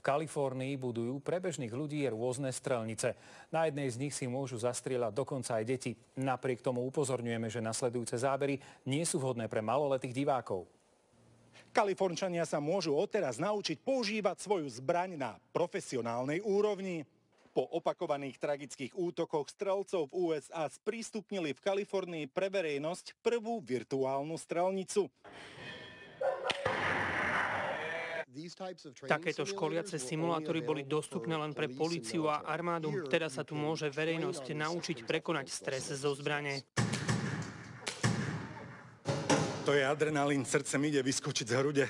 V Kalifornii budujú pre bežných ľudí rôzne strelnice. Na jednej z nich si môžu zastrieľať dokonca aj deti. Napriek tomu upozorňujeme, že nasledujúce zábery nie sú vhodné pre maloletých divákov. Kalifornčania sa môžu odteraz naučiť používať svoju zbraň na profesionálnej úrovni. Po opakovaných tragických útokoch strelcov v USA sprístupnili v Kalifornii pre verejnosť prvú virtuálnu strelnicu. Takéto školiace simulátory boli dostupné len pre políciu a armádu. Teraz sa tu môže verejnosť naučiť prekonať stres zo zbrane. To je adrenalín, srdce mi ide vyskočiť z hrude.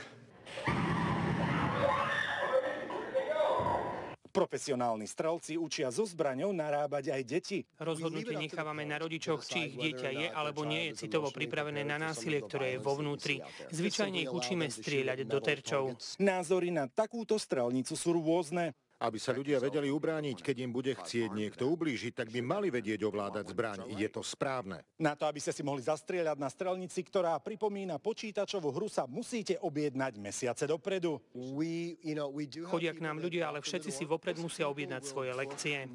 Profesionálni strelci učia so zbraňou narábať aj deti. Rozhodnutie nechávame na rodičoch, či ich dieťa je alebo nie je citovo pripravené na násilie, ktoré je vo vnútri. Zvyčajne ich učíme strieľať do terčov. Názory na takúto strelnicu sú rôzne. Aby sa ľudia vedeli ubrániť, keď im bude chcieť niekto ublížiť, tak by mali vedieť ovládať zbraň. Je to správne. Na to, aby ste si mohli zastrieľať na strelnici, ktorá pripomína počítačovú hru, sa musíte objednať mesiace dopredu. Chodia k nám ľudia, ale všetci si vopred musia objednať svoje lekcie.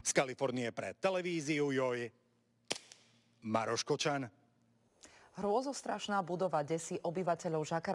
Z Kalifornie pre televíziu JOJ, Maroš Kočan. Hrôzostrašná budova desí obyvateľov Žakara.